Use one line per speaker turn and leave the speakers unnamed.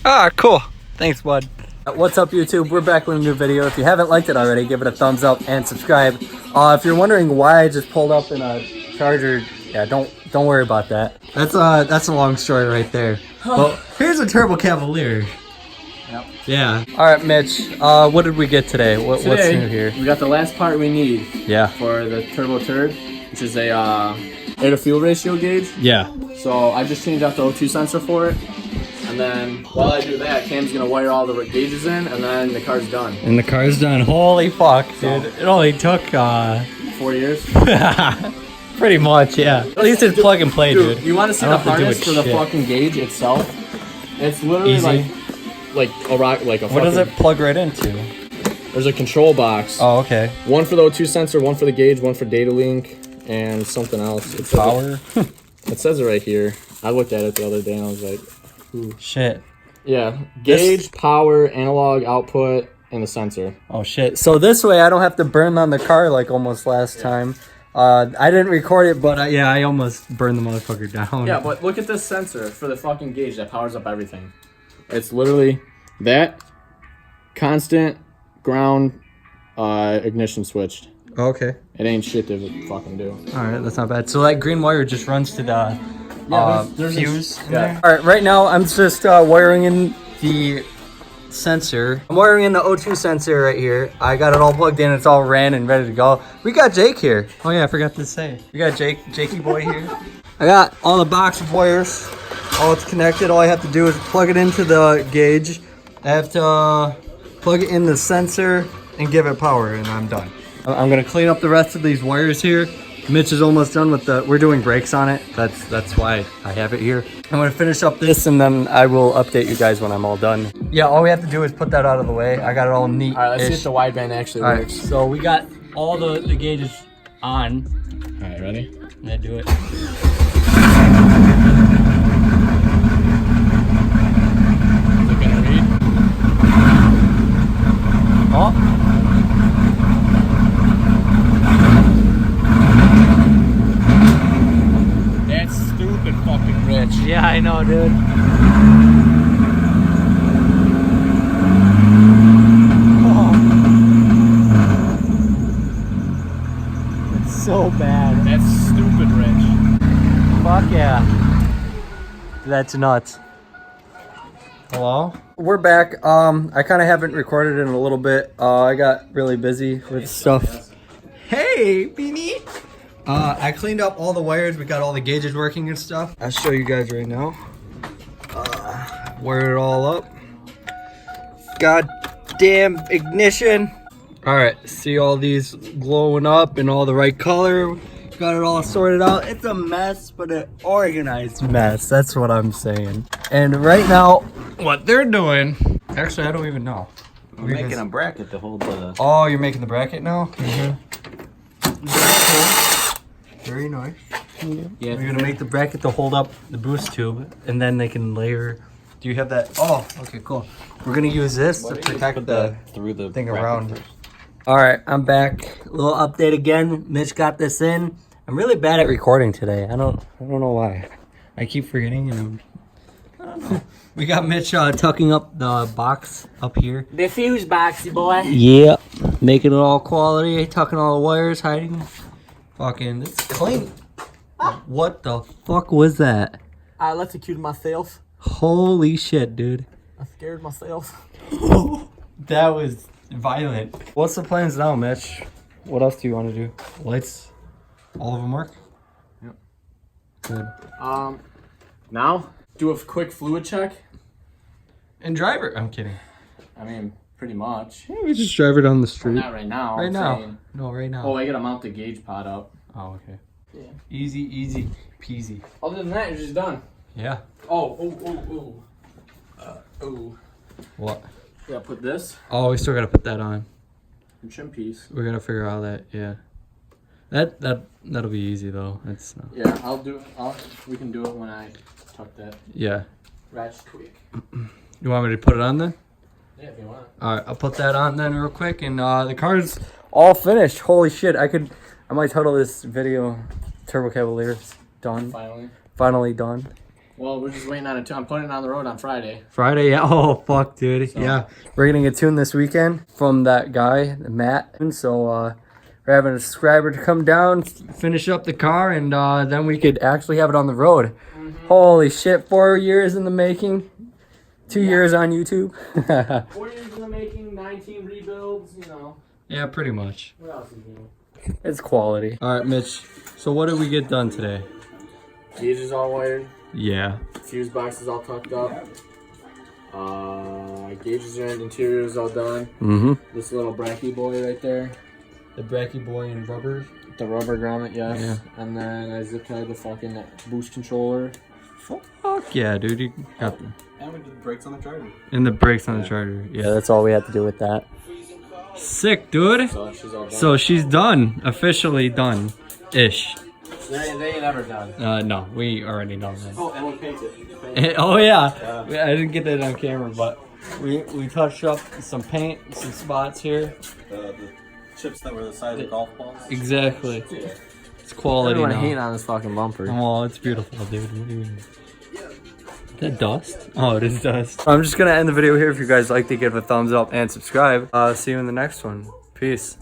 Ah, cool. Thanks, bud. What's up, YouTube? We're back with a new video. If you haven't liked it already, give it a thumbs up and subscribe. If you're wondering why I just pulled up in a Charger, yeah, don't worry about that. That's a long story right there. But here's a Turbo Cavalier.
Yep.
Yeah. All right, Mitch. What did we get today? What's new here?
We got the last part we need.
Yeah.
For the Turbo Turd, which is a air to fuel ratio gauge.
Yeah.
So I just changed out the O2 sensor for it, and then while I do that, Cam's gonna wire all the gauges in, and then the car's done.
And the car's done. Holy fuck, dude! It only took
4 years.
Pretty much, yeah. At least it's plug and play, dude.
You want to see the harness for the fucking gauge itself? It's literally
easy.
like a rock, like a.
What does it plug right into?
There's a control box.
Oh, okay.
One for the O2 sensor, one for the gauge, one for data link, and something else. It
Power.
It says it right here. I looked at it the other day and I was like, ooh.
Shit.
Yeah, gauge, power, analog output, and the sensor.
Oh shit. So this way I don't have to burn on the car like almost last time. I didn't record it, but yeah, I almost burned the motherfucker down.
Yeah, but look at this sensor for the fucking gauge that powers up everything. It's literally that constant ground ignition switched.
Okay.
It ain't shit to fucking do.
Alright, that's not bad. So that green wire just runs to the
there's
fuse in
yeah.
there? Alright, right now I'm just wiring in the sensor. I'm wiring in the O2 sensor right here. I got it all plugged in. It's all ran and ready to go. We got Jake here. Oh yeah, I forgot to say. We got Jakey boy here. I got all the box of wires. All it's connected. All I have to do is plug it into the gauge. I have to plug it in the sensor and give it power, and I'm done. I'm gonna clean up the rest of these wires here. Mitch is almost done with we're doing brakes on it. That's why I have it here. I'm gonna finish up this and then I will update you guys when I'm all done. Yeah, all we have to do is put that out of the way. I got it all neat.
All right, let's see if the wideband actually works.
So we got all the gauges on.
All right, ready?
Yeah, do it.
Is it gonna read?
Oh.
Fucking rich.
Yeah, I know, dude. Oh. It's so bad.
That's stupid rich.
Fuck yeah. That's nuts. Hello? We're back. I kind of haven't recorded in a little bit. I got really busy with stuff. Hey, Beanie. I cleaned up all the wires. We got all the gauges working and stuff. I'll show you guys right now. Wire it all up. Goddamn ignition. All right, see all these glowing up in all the right color. Got it all sorted out. It's a mess, but an organized mess. That's what I'm saying. And right now, what they're doing, actually, I don't even know.
We're making a bracket to hold the...
Oh, you're making the bracket now? Mm-hmm. Cool. Very nice. Yeah, we're gonna make the bracket to hold up the boost tube, and then they can layer. Do you have that? Oh, okay, cool. We're gonna use this to protect the thing around.
First.
All right, I'm back. A little update again. Mitch got this in. I'm really bad at recording today. I don't know why. I keep forgetting, and I don't know. We got Mitch tucking up the box up here.
The fuse boxy boy.
Yeah, making it all quality, tucking all the wires, hiding. Fucking, it's clean. What the fuck was that?
I electrocuted myself.
Holy shit, dude.
I scared myself.
That was violent. What's the plans now, Mitch? What else do you want to do? Lights? All of them work?
Yep.
Good.
Now, do a quick fluid check.
And drive it. I'm kidding.
I mean, pretty much.
Yeah, we just drive it down the street.
Not right now.
Right
I'm
now.
saying.
No, right now.
Oh, I gotta mount the gauge pod up.
Oh, okay.
Yeah.
Easy peasy.
Other than that, you're just done.
Yeah.
Oh.
What?
Yeah, put this.
Oh, we still gotta put that on.
And trim piece.
We gotta figure out that, yeah. That'll be easy though. It's not.
Yeah, we can do it when I tuck that
Yeah.
ratchet quick.
You want me to put it on then?
Yeah, if you want.
All right, I'll put that on then real quick, and the car's all finished. Holy shit! I might title this video "Turbo Cavalier done."
Finally.
Finally done.
Well, we're just waiting on it. I'm putting it on the road on Friday.
Friday, yeah. Oh, fuck, dude. Yeah. We're getting a tune this weekend from that guy, Matt. And so, we're having a subscriber to come down, finish up the car, and then we could actually have it on the road. Holy shit, 4 years in the making. 2 years on YouTube.
4 years in the making, 19 rebuilds, you know.
Yeah, pretty much.
What else is new?
It's quality. All right, Mitch. So what did we get done today?
Gauge is all wired.
Yeah.
Fuse box is all tucked up. Gauges are in, interior is all done.
Mm-hmm.
This little bracky boy right there.
The bracky boy in rubber.
The rubber grommet, yes.
Yeah.
And then I zip tied the fucking boost controller.
Fuck yeah, dude. You got them.
And we did the brakes on the charger.
And the brakes on the charger. Yeah, that's all we had to do with that. Sick, dude.
So she's all done.
So she's done. Officially done. Ish.
They ain't ever done.
No, we already know that.
Oh, and we painted.
Oh yeah. I didn't get that on camera, but we touched up some paint, some spots here.
The chips that were the size of golf balls.
Exactly. It's quality
Everyone
now.
hating on this fucking bumper.
Oh, it's beautiful, dude. What do you mean? Is that dust? Oh, it is dust. I'm just gonna end the video here. If you guys liked it, give it a thumbs up and subscribe. See you in the next one. Peace.